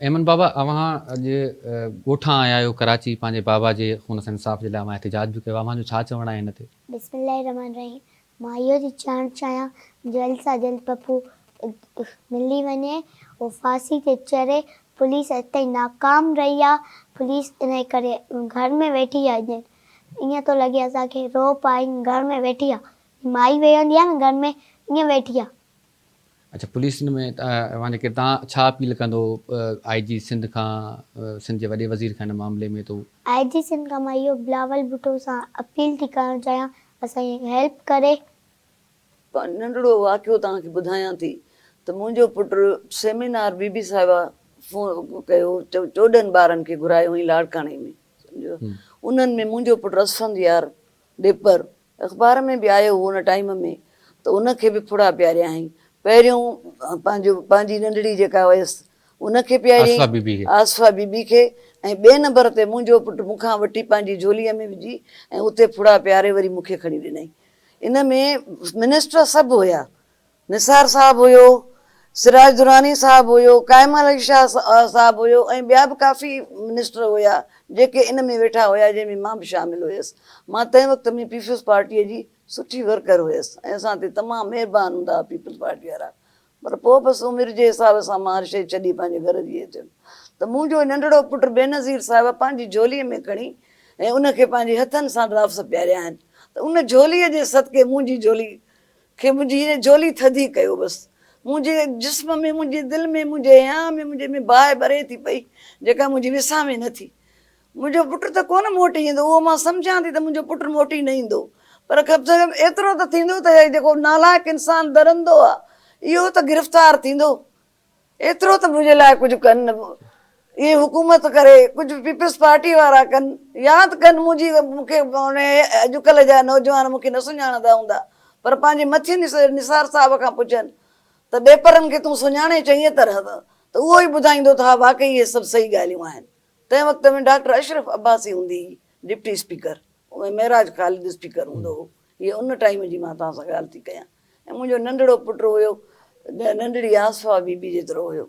एमन बाबा अवां अॼु ॻोठां आया आहियो कराची पंहिंजे बाबा जे खून सां इंसाफ़ जे लाइ अवां एहतिजाज बि कयो आहे। अवांजो छा चवणु आहे हिन ते? बिस्मिल्लाहिर्रहमानिर्रहीम। मां इहो थी चवणु चाहियां जल्द सां जल्द पप्पू मिली वञे, उहो फांसी ते चढ़े। पुलिस अॼु ताईं नाकाम रही आहे। पुलिस इन करे घर में वेठी आहे। ॼण ईअं थो लॻे असांखे रोप आहे, घर में वेठी आहे। माई वेहंदी आहे न घर में, ईअं वेठी आहे। अच्छा, पुलिस में अवां जेके तव्हां छा अपील कंदो IG सिंध खां, सिंध जे वॾे वज़ीर खां हिन मामले में? तो IG सिंध खां मां इहो बिलावल भुट्टो सां अपील थी करणु चाहियां, असांजी हेल्प करे। नंढड़ो वाक़ियो तव्हांखे ॿुधायां थी त मुंहिंजो पुटु सेमिनार बीबी साहिबा फोन कयो, 14 ॿारनि खे घुरायो हुई लाड़काणे में, सम्झो। उन्हनि में मुंहिंजो पुटु असफंद यार डेपर अख़बार में बि आयो हुओ उन टाइम में, त उनखे बि फुड़ा पियारिया हुई। पहिरियों पंहिंजी नंढड़ी जेका हुयसि उनखे आसफा पियारियईं, बीबी खे। आसफा बीबी खे। ऐं ॿिए नंबर ते मुंहिंजो पुटु मूंखां वठी पंहिंजी झोलीअ में विझी ऐं उते फुड़ा पियारे वरी मूंखे खणी ॾिनई। इन में मिनिस्टर सभु हुया, निसार साहब हुयो, सिराज दुरानी साहब हुयो, कायम अली शाह साहब हुयो, ऐं ॿिया बि काफ़ी मिनिस्टर हुया जेके इन में वेठा हुया, जंहिंमें मां बि शामिल हुयसि। मां तंहिं वक़्त में पीपल्स पार्टीअ जी सुठी वर्कर हुयसि ऐं असां ते तमामु महिरबानी हूंदा हुआ पीपल्स पार्टी वारा। पर पोइ बसि उमिरि जे हिसाब सां मां हर शइ छॾी पंहिंजे घर जी अचनि। त मुंहिंजो नंढड़ो पुटु बेनज़ीर साहिब पंहिंजी झोलीअ में खणी ऐं उनखे पंहिंजे हथनि सां ड्राफ्स पियारिया आहिनि। त उन झोलीअ जे सदके मुंहिंजी झोली खे, मुंहिंजी झोली थधी कयो बसि। मुंहिंजे जिस्म में, मुंहिंजे दिलि में, मुंहिंजे हियां में, मुंहिंजे में बाहि भरे थी पई जेका मुंहिंजी विसां में न थी। मुंहिंजो पुटु त कोन मोटी ईंदो, उहो मां सम्झां थी त मुंहिंजो पुटु मोटी न ईंदो, पर कम से कम एतिरो त थींदो त जेको नालाइक़ इंसानु डरंदो आहे इहो त गिरफ़्तार थींदो। एतिरो त मुंहिंजे लाइ कुझु कनि, इहे हुकूमत करे, कुझु पीपल्स पार्टी वारा कनि, यादि कनि मुंहिंजी। मूंखे अॼुकल्ह जा नौजवान मूंखे न सुञाणंदा हूंदा, पर पंहिंजे मथे निसार साहिब खां पुछनि त डेपरनि खे तूं सुञाणे चङी तरह त उहो ई ॿुधाईंदो त हा वाक़ई इहे सभु सही ॻाल्हियूं आहिनि। तंहिं वक़्त में डॉक्टर अशरफ अब्बासी हूंदी हुई डिप्टी स्पीकर, उहे महराज ख़ालिद स्पीकर हूंदो हो। इहे उन टाइम जी मां तव्हां सां ॻाल्हि थी कयां। ऐं मुंहिंजो नंढड़ो पुटु हुयो, नंढड़ी आसफा बीबी जेतिरो हुयो।